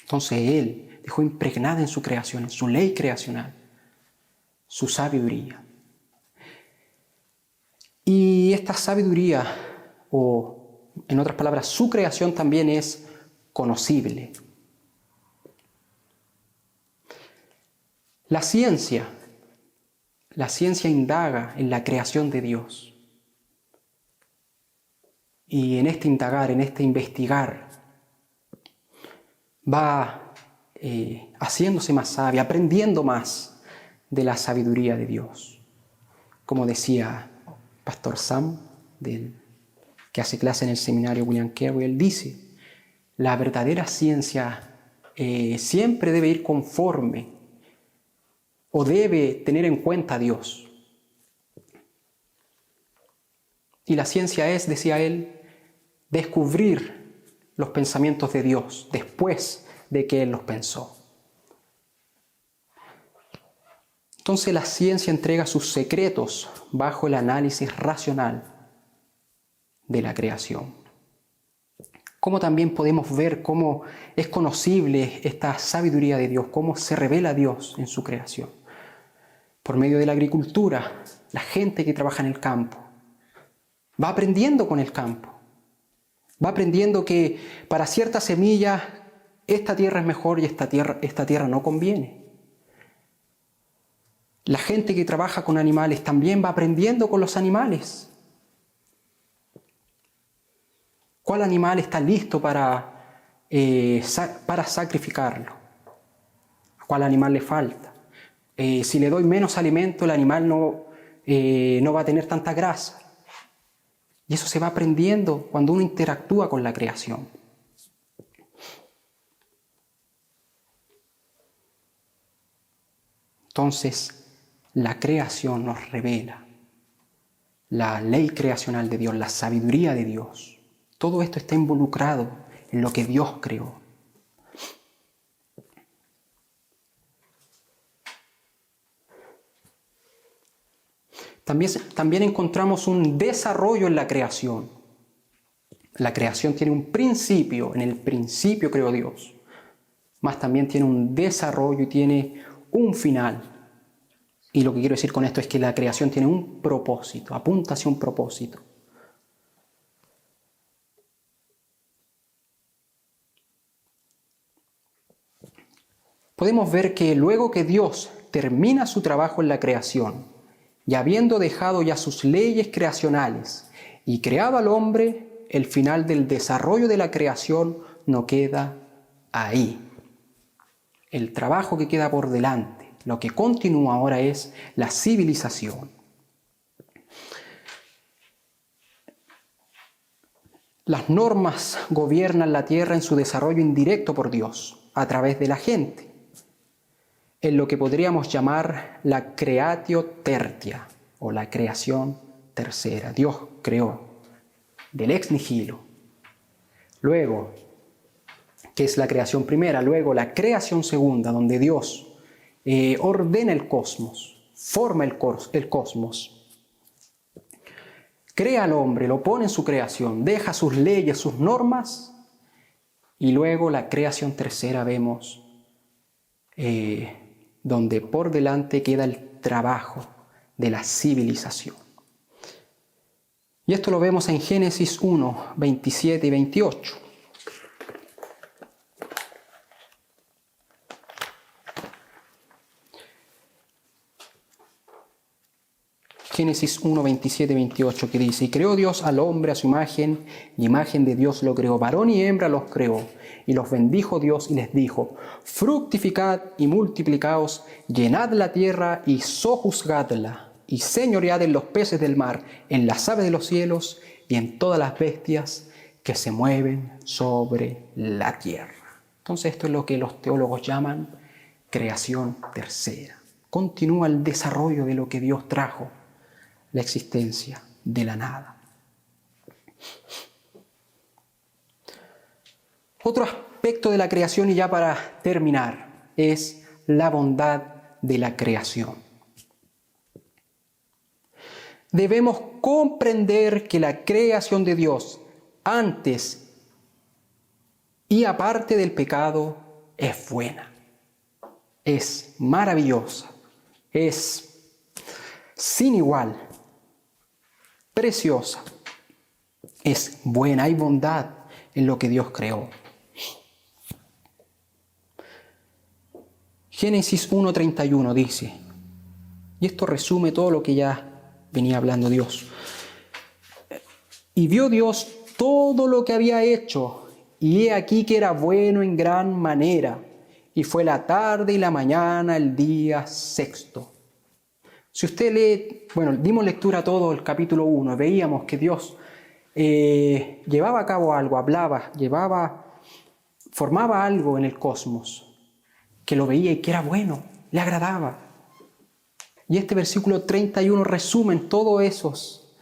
Entonces Él dejó impregnada en su creación, en su ley creacional, su sabiduría. Y esta sabiduría, o en otras palabras, su creación también es conocible. La ciencia indaga en la creación de Dios. Y en este indagar, en este investigar, va haciéndose más sabia, aprendiendo más de la sabiduría de Dios. Como decía Pastor Sam, que hace clase en el seminario William Carey, él dice, la verdadera ciencia siempre debe ir conforme o debe tener en cuenta a Dios. Y la ciencia es, decía él, descubrir los pensamientos de Dios después de que Él los pensó. Entonces la ciencia entrega sus secretos bajo el análisis racional de la creación. Como también podemos ver cómo es conocible esta sabiduría de Dios, cómo se revela Dios en su creación. Por medio de la agricultura, la gente que trabaja en el campo va aprendiendo con el campo. Va aprendiendo que para ciertas semillas esta tierra es mejor y esta tierra no conviene. La gente que trabaja con animales también va aprendiendo con los animales. ¿Cuál animal está listo para sacrificarlo? ¿A cuál animal le falta? Si le doy menos alimento, el animal no va a tener tanta grasa. Y eso se va aprendiendo cuando uno interactúa con la creación. Entonces, la creación nos revela la ley creacional de Dios, la sabiduría de Dios. Todo esto está involucrado en lo que Dios creó. También encontramos un desarrollo en la creación. La creación tiene un principio, en el principio creó Dios, mas también tiene un desarrollo y tiene un final. Y lo que quiero decir con esto es que la creación tiene un propósito, apunta hacia un propósito. Podemos ver que luego que Dios termina su trabajo en la creación, y habiendo dejado ya sus leyes creacionales y creado al hombre, el final del desarrollo de la creación no queda ahí. El trabajo que queda por delante, lo que continúa ahora es la civilización. Las normas gobiernan la tierra en su desarrollo indirecto por Dios, a través de la gente, en lo que podríamos llamar la creatio tertia, o la creación tercera. Dios creó del ex nihilo. Luego, que es la creación primera, luego la creación segunda, donde Dios ordena el cosmos, forma el cosmos, crea al hombre, lo pone en su creación, deja sus leyes, sus normas, y luego la creación tercera vemos donde por delante queda el trabajo de la civilización. Y esto lo vemos en Génesis 1, 27 y 28. Génesis 1, 27 y 28, que dice: y creó Dios al hombre a su imagen, y imagen de Dios lo creó, varón y hembra los creó, y los bendijo Dios y les dijo: fructificad y multiplicaos, llenad la tierra y sojuzgadla, y señoread en los peces del mar, en las aves de los cielos, y en todas las bestias que se mueven sobre la tierra. Entonces esto es lo que los teólogos llaman creación tercera. Continúa el desarrollo de lo que Dios trajo, la existencia de la nada. Otro aspecto de la creación, y ya para terminar, es la bondad de la creación. Debemos comprender que la creación de Dios, antes y aparte del pecado, es buena, es maravillosa, es sin igual, preciosa, es buena, hay bondad en lo que Dios creó. Génesis 1:31 dice, y esto resume todo lo que ya venía hablando Dios: y vio Dios todo lo que había hecho, y he aquí que era bueno en gran manera, y fue la tarde y la mañana el día sexto. Si usted lee, dimos lectura a todo el capítulo 1, veíamos que Dios llevaba a cabo algo, hablaba, formaba algo en el cosmos, que lo veía y que era bueno, le agradaba. Y este versículo 31 resume todos esos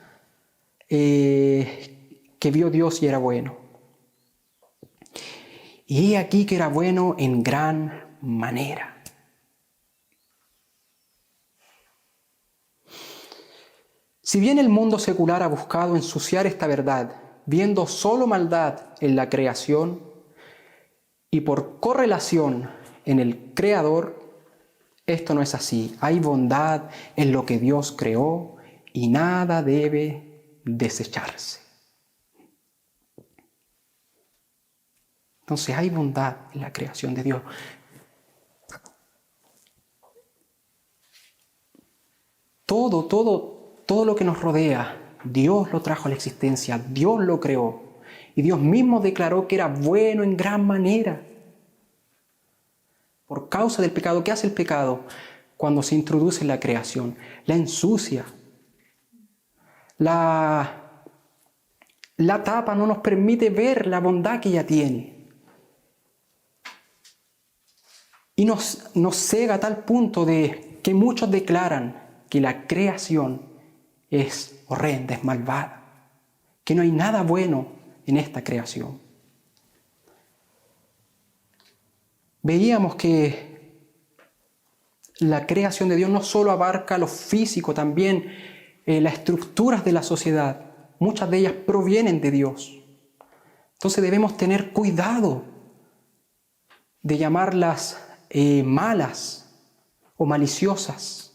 que vio Dios y era bueno. Y he aquí que era bueno en gran manera. Si bien el mundo secular ha buscado ensuciar esta verdad, viendo solo maldad en la creación y por correlación en el Creador, esto no es así. Hay bondad en lo que Dios creó y nada debe desecharse. Entonces hay bondad en la creación de Dios. Todo lo que nos rodea, Dios lo trajo a la existencia, Dios lo creó. Y Dios mismo declaró que era bueno en gran manera. Por causa del pecado, ¿qué hace el pecado? Cuando se introduce en la creación, la ensucia. La tapa, no nos permite ver la bondad que ella tiene. Y nos cega a tal punto de que muchos declaran que la creación es horrenda, es malvada, que no hay nada bueno en esta creación. Veíamos que la creación de Dios no solo abarca lo físico, también las estructuras de la sociedad. Muchas de ellas provienen de Dios. Entonces debemos tener cuidado de llamarlas malas o maliciosas,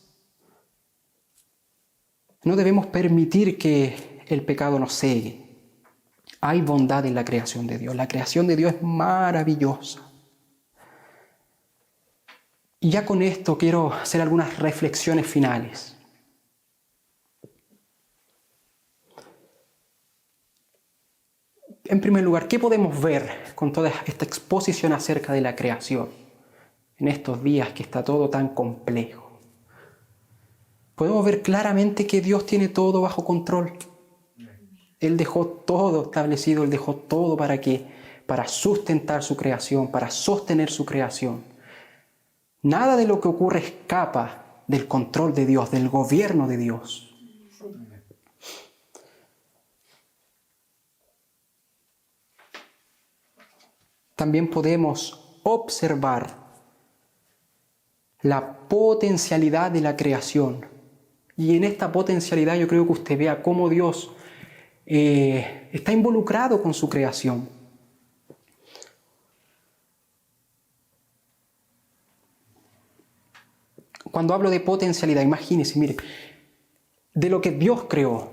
No debemos permitir que el pecado nos cegue. Hay bondad en la creación de Dios. La creación de Dios es maravillosa. Y ya con esto quiero hacer algunas reflexiones finales. En primer lugar, ¿qué podemos ver con toda esta exposición acerca de la creación en estos días que está todo tan complejo? Podemos ver claramente que Dios tiene todo bajo control. Él dejó todo establecido, Él dejó todo para sustentar su creación, para sostener su creación. Nada de lo que ocurre escapa del control de Dios, del gobierno de Dios. También podemos observar la potencialidad de la creación. Y en esta potencialidad yo creo que usted vea cómo Dios está involucrado con su creación. Cuando hablo de potencialidad, imagínese, mire, de lo que Dios creó,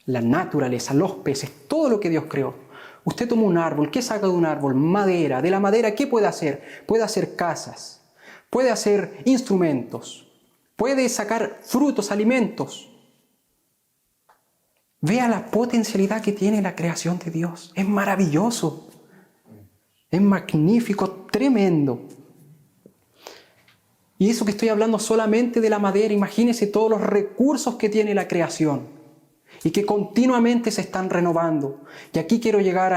la naturaleza, los peces, todo lo que Dios creó. Usted toma un árbol, ¿qué saca de un árbol? Madera. De la madera, ¿qué puede hacer? Puede hacer casas, puede hacer instrumentos, puede sacar frutos, alimentos. Vea la potencialidad que tiene la creación de Dios. Es maravilloso, es magnífico, tremendo. Y eso que estoy hablando solamente de la madera, imagínese todos los recursos que tiene la creación y que continuamente se están renovando. Y aquí quiero llegar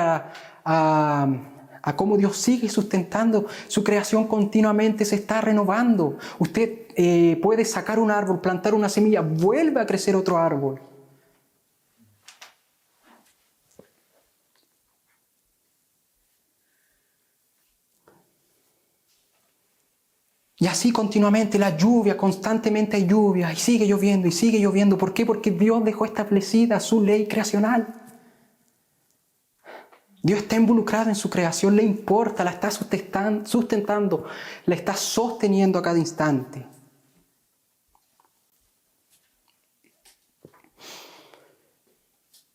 a cómo Dios sigue sustentando su creación, continuamente se está renovando. Usted puede sacar un árbol, plantar una semilla, vuelve a crecer otro árbol. Y así continuamente la lluvia, constantemente hay lluvia y sigue lloviendo y sigue lloviendo. ¿Por qué? Porque Dios dejó establecida su ley creacional. Dios está involucrado en su creación, le importa, la está sustentando, la está sosteniendo a cada instante.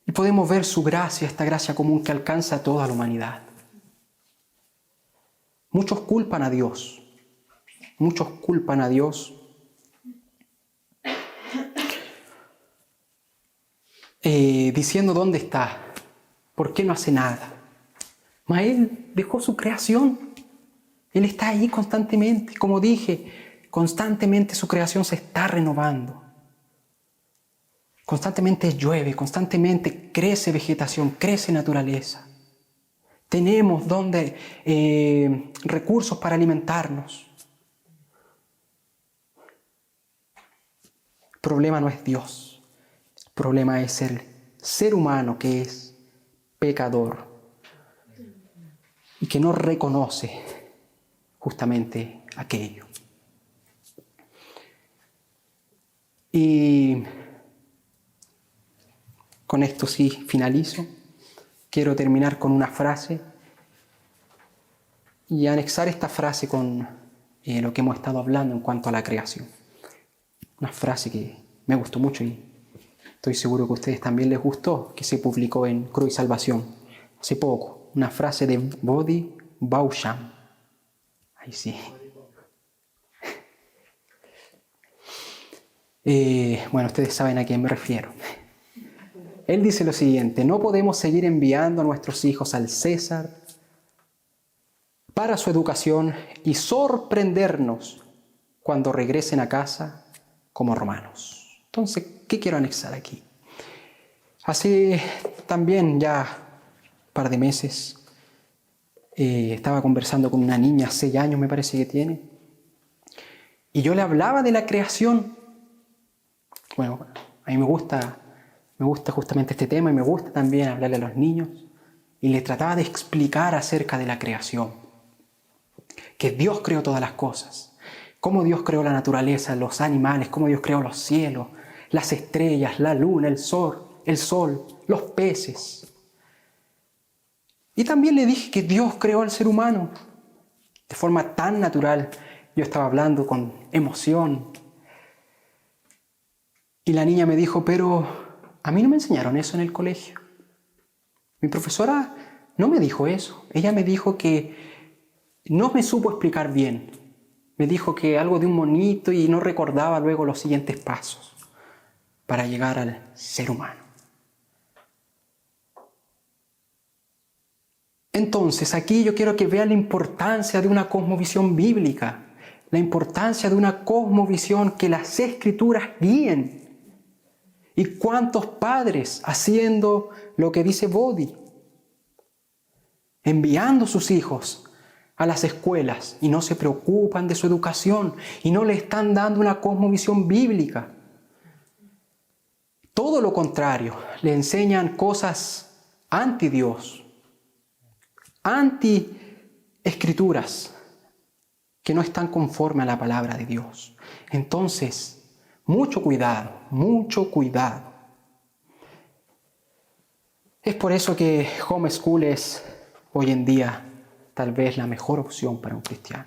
Y podemos ver su gracia, esta gracia común que alcanza a toda la humanidad. Muchos culpan a Dios. Muchos culpan a Dios diciendo ¿dónde está? ¿Por qué no hace nada? Mas Él dejó su creación. Él está ahí constantemente. Como dije, constantemente su creación se está renovando. Constantemente llueve, constantemente crece vegetación, crece naturaleza. Tenemos recursos para alimentarnos. El problema no es Dios, el problema es el ser humano que es pecador y que no reconoce justamente aquello. Y con esto sí finalizo. Quiero terminar con una frase y anexar esta frase con lo que hemos estado hablando en cuanto a la creación. Una frase que me gustó mucho y estoy seguro que a ustedes también les gustó, que se publicó en Cruz y Salvación hace poco. Una frase de Bodhi Beauchamp. Ahí sí. Bueno, ustedes saben a quién me refiero. Él dice lo siguiente: no podemos seguir enviando a nuestros hijos al César para su educación y sorprendernos cuando regresen a casa como romanos. Entonces, ¿qué quiero anexar aquí? Hace también ya un par de meses estaba conversando con una niña, 6 años me parece que tiene, y yo le hablaba de la creación. Bueno, a mí me gusta justamente este tema y me gusta también hablarle a los niños, y le trataba de explicar acerca de la creación, que Dios creó todas las cosas. Cómo Dios creó la naturaleza, los animales, cómo Dios creó los cielos, las estrellas, la luna, el sol, los peces. Y también le dije que Dios creó al ser humano de forma tan natural. Yo estaba hablando con emoción. Y la niña me dijo, pero a mí no me enseñaron eso en el colegio. Mi profesora no me dijo eso. Ella me dijo que no me supo explicar bien. Me dijo que algo de un monito y no recordaba luego los siguientes pasos para llegar al ser humano. Entonces, aquí yo quiero que vean la importancia de una cosmovisión bíblica, la importancia de una cosmovisión que las Escrituras guíen. ¿Y cuántos padres haciendo lo que dice Bodhi? Enviando a sus hijos a las escuelas y no se preocupan de su educación y no le están dando una cosmovisión bíblica. Todo lo contrario, le enseñan cosas anti Dios, anti escrituras, que no están conforme a la palabra de Dios. Entonces, mucho cuidado, mucho cuidado. Es por eso que homeschool es hoy en día tal vez la mejor opción para un cristiano.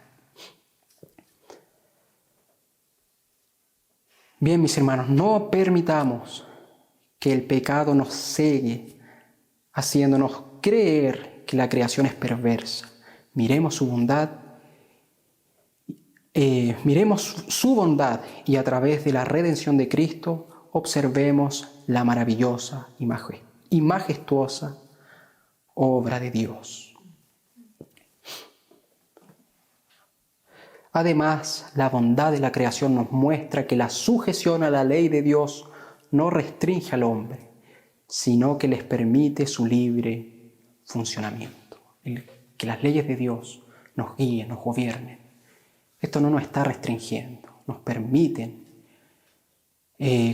Bien, mis hermanos, no permitamos que el pecado nos cegue, haciéndonos creer que la creación es perversa. Miremos su bondad, y a través de la redención de Cristo observemos la maravillosa y majestuosa obra de Dios. Además, la bondad de la creación nos muestra que la sujeción a la ley de Dios no restringe al hombre, sino que les permite su libre funcionamiento. Que las leyes de Dios nos guíen, nos gobiernen. Esto no nos está restringiendo, nos permiten,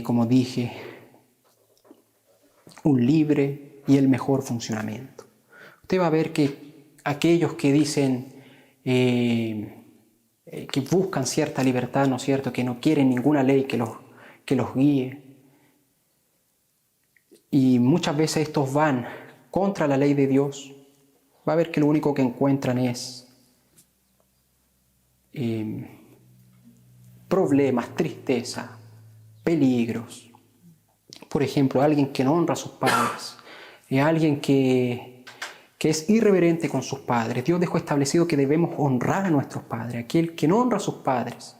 como dije, un libre y el mejor funcionamiento. Usted va a ver que aquellos que dicen que buscan cierta libertad, ¿no es cierto?, que no quieren ninguna ley que los guíe, y muchas veces estos van contra la ley de Dios, va a ver que lo único que encuentran es problemas, tristeza, peligros. Por ejemplo, alguien que no honra a sus padres, alguien que es irreverente con sus padres. Dios dejó establecido que debemos honrar a nuestros padres. Aquel que no honra a sus padres,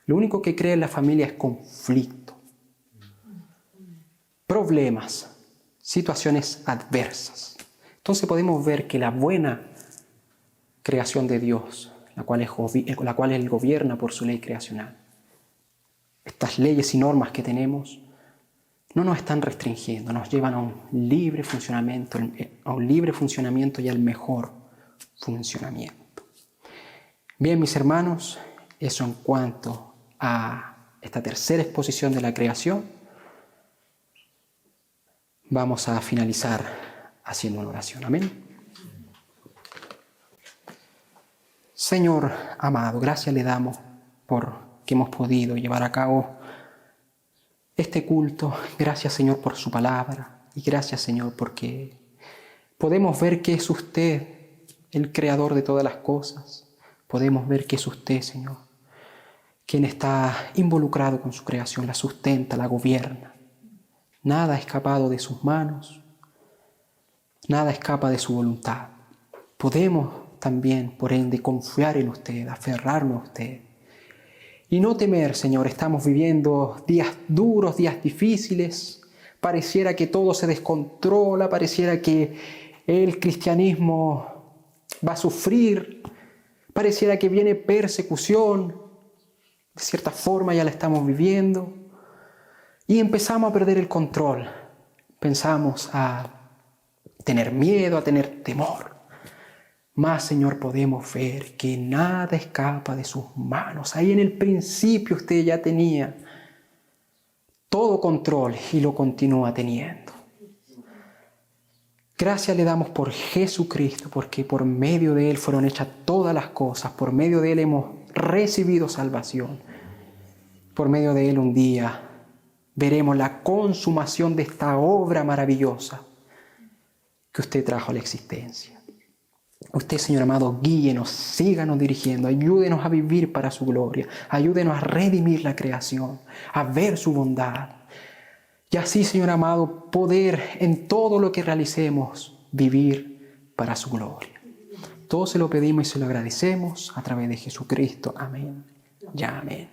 lo único que crea en la familia es conflicto, problemas, situaciones adversas. Entonces podemos ver que la buena creación de Dios, la cual Él gobierna por su ley creacional, estas leyes y normas que tenemos no nos están restringiendo, nos llevan a un libre funcionamiento y al mejor funcionamiento. Bien, mis hermanos, eso en cuanto a esta tercera exposición de la creación. Vamos a finalizar haciendo una oración. Amén. Señor amado, gracias le damos por que hemos podido llevar a cabo este culto. Gracias, Señor, por su palabra. Y gracias, Señor, porque podemos ver que es usted el creador de todas las cosas. Podemos ver que es usted, Señor, quien está involucrado con su creación, la sustenta, la gobierna. Nada ha escapado de sus manos. Nada escapa de su voluntad. Podemos también, por ende, confiar en usted, aferrarnos a usted. Y no temer, Señor. Estamos viviendo días duros, días difíciles. Pareciera que todo se descontrola, pareciera que el cristianismo va a sufrir, pareciera que viene persecución. De cierta forma ya la estamos viviendo. Y empezamos a perder el control. Empezamos a tener miedo, a tener temor. Mas, Señor, podemos ver que nada escapa de sus manos. Ahí en el principio usted ya tenía todo control y lo continúa teniendo. Gracias le damos por Jesucristo, porque por medio de Él fueron hechas todas las cosas. Por medio de Él hemos recibido salvación. Por medio de Él un día veremos la consumación de esta obra maravillosa que usted trajo a la existencia. Usted, Señor amado, guíenos, síganos dirigiendo, ayúdenos a vivir para su gloria, ayúdenos a redimir la creación, a ver su bondad, Y así, Señor amado, poder en todo lo que realicemos vivir para su gloria. Todo se lo pedimos y se lo agradecemos a través de Jesucristo. Amén. Ya, amén.